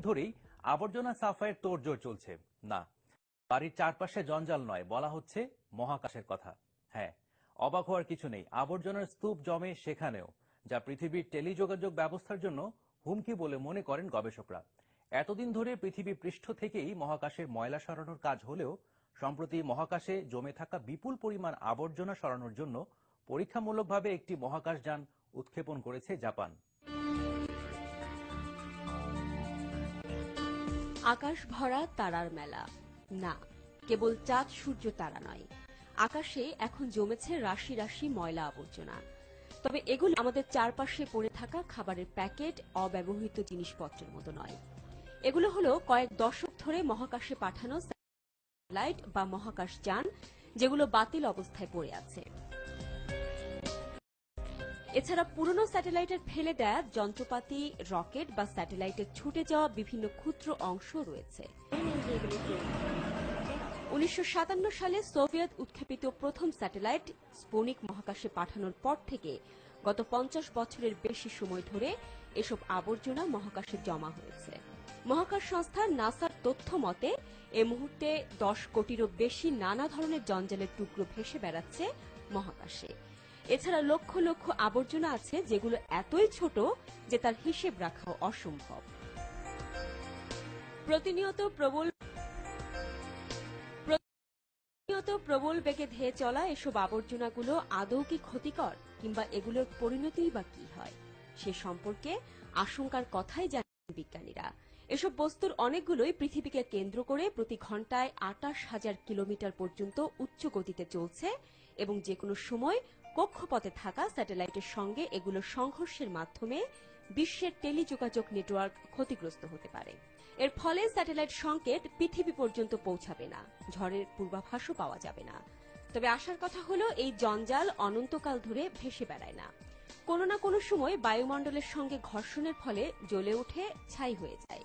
ধরেই আবর্জনা সাফাইয়ের তোড়জোড় চলছে। না, বাড়ির চারপাশে জঞ্জাল নয়, বলা হচ্ছে মহাকাশের কথা। হ্যাঁ, অবাক হওয়ার কিছু নেই, আবর্জনার স্তূপ জমে সেখানেও, যা পৃথিবীর টেলিযোগাযোগ ব্যবস্থার জন্য হুমকি বলে মনে করেন গবেষকরা। এতদিন ধরে পৃথিবী পৃষ্ঠ থেকেই মহাকাশের ময়লা সরানোর কাজ হলেও সম্প্রতি মহাকাশে জমে থাকা বিপুল পরিমাণ আবর্জনা সরানোর জন্য পরীক্ষামূলকভাবে একটি মহাকাশযান উৎক্ষেপণ করেছে জাপান। আকাশ ভরা তারার মেলা। না, কেবল চাঁদ সূর্য তারা নয়, আকাশে এখন জমেছে রাশি রাশি ময়লা আবর্জনা। তবে এগুলো আমাদের চারপাশে পড়ে থাকা খাবারের প্যাকেট, অব্যবহৃত জিনিসপত্রের মতো নয়। এগুলো হলো কয়েক দশক ধরে মহাকাশে পাঠানো স্যাটেলাইট বা মহাকাশযান, যেগুলো বাতিল অবস্থায় পড়ে আছে। এছাড়া পুরনো স্যাটেলাইটের ফেলে দেয়া যন্ত্রপাতি, রকেট বা স্যাটেলাইটের ছুটে যাওয়া বিভিন্ন ক্ষুদ্র অংশ রয়েছে। 1957 সালে সোভিয়েত উৎক্ষেপিত প্রথম স্যাটেলাইট স্পুটনিক মহাকাশে পাঠানোর পর থেকে গত 50 বছরের বেশি সময় ধরে এসব আবর্জনা মহাকাশে জমা হয়েছে। মহাকাশ সংস্থা নাসার তথ্য মতে এ মুহূর্তে 10 কোটিরও বেশি নানা ধরনের জঞ্জালের টুকরো ভেসে বেড়াচ্ছে মহাকাশে। এছাড়া লক্ষ লক্ষ আবর্জনা আছে যেগুলো এতই ছোট যে তার হিসেব রাখাও অসম্ভব। প্রতিনিয়ত প্রবল বেগে ধেয়ে চলা এসব আবর্জনাগুলো আদৌ কি ক্ষতিকর, কিংবা এগুলোর পরিণতিই বা কি হয় সে সম্পর্কে আশঙ্কার কথাই জানান বিজ্ঞানীরা। এসব বস্তুর অনেকগুলোই পৃথিবীকে কেন্দ্র করে প্রতি ঘন্টায় 28,000 কিলোমিটার পর্যন্ত উচ্চ গতিতে চলছে এবং যে কোনো সময় কক্ষপথে থাকা স্যাটেলাইটের সঙ্গে এগুলো সংঘর্ষের মাধ্যমে বিশ্বের টেলিযোগাযোগ নেটওয়ার্ক ক্ষতিগ্রস্ত হতে পারে। এর ফলে স্যাটেলাইট সংকেত পৃথিবী পর্যন্ত পৌঁছাবে না, ঝড়ের পূর্বাভাসও পাওয়া যাবে না। তবে আশার কথা হলো এই জঞ্জাল অনন্তকাল ধরে ভেসে বেড়ায় না, কোনো না কোনো সময় বায়ুমণ্ডলের সঙ্গে ঘর্ষণের ফলে জ্বলে উঠে ছাই হয়ে যায়,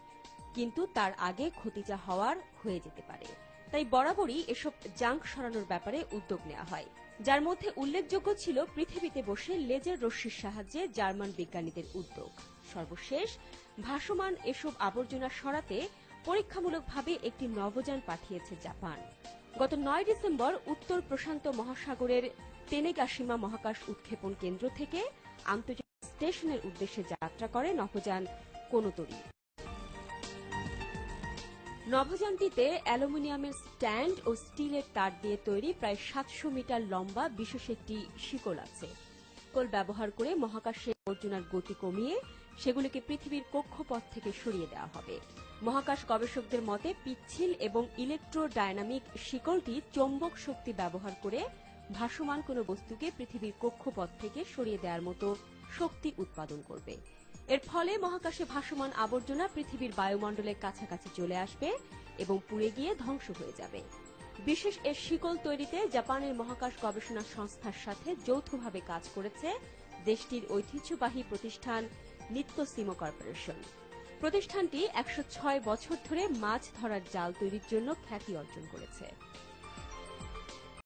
কিন্তু তার আগে ক্ষতি যা হওয়ার হয়ে যেতে পারে। তাই বরাবরই এসব জাঙ্ক সরানোর ব্যাপারে উদ্যোগ নেওয়া হয়, যার মধ্যে উল্লেখযোগ্য ছিল পৃথিবীতে বসে লেজার রশ্মির সাহায্যে জার্মান বিজ্ঞানীদের উদ্যোগ। সর্বশেষ ভাসমান এসব আবর্জনা সরাতে পরীক্ষামূলকভাবে একটি নভোযান পাঠিয়েছে জাপান। গত 9 ডিসেম্বর উত্তর প্রশান্ত মহাসাগরের তেনেগাশিমা মহাকাশ উৎক্ষেপণ কেন্দ্র থেকে আন্তর্জাতিক স্টেশনের উদ্দেশ্যে যাত্রা করে নভোযান কোনোতরি। নভোযানটিতে অ্যালুমিনিয়ামের স্ট্যান্ড ও স্টিলের তার দিয়ে তৈরি প্রায় 700 মিটার লম্বা বিশেষ একটি শিকল আছে। শিকল ব্যবহার করে মহাকাশের আবর্জনার গতি কমিয়ে সেগুলিকে পৃথিবীর কক্ষপথ থেকে সরিয়ে দেওয়া হবে। মহাকাশ গবেষকদের মতে পিচ্ছিল এবং ইলেকট্রোডাইনামিক শিকলটি চৌম্বক শক্তি ব্যবহার করে ভাসমান কোনো বস্তুকে পৃথিবীর কক্ষপথ থেকে সরিয়ে দেওয়ার মতো শক্তি উৎপাদন করবে। এর ফলে মহাকাশে ভাসমান আবর্জনা পৃথিবীর বায়ুমণ্ডলের কাছাকাছি চলে আসবে এবং পুড়ে গিয়ে ধ্বংস হয়ে যাবে। বিশেষ এ শিকল তৈরিতে জাপানের মহাকাশ গবেষণা সংস্থার সাথে যৌথভাবে কাজ করেছে দেশটির ঐতিহ্যবাহী প্রতিষ্ঠান নিত্তোসিমো কর্পোরেশন। প্রতিষ্ঠানটি 106 বছর ধরে মাছ ধরার জাল তৈরির জন্য খ্যাতি অর্জন করেছে।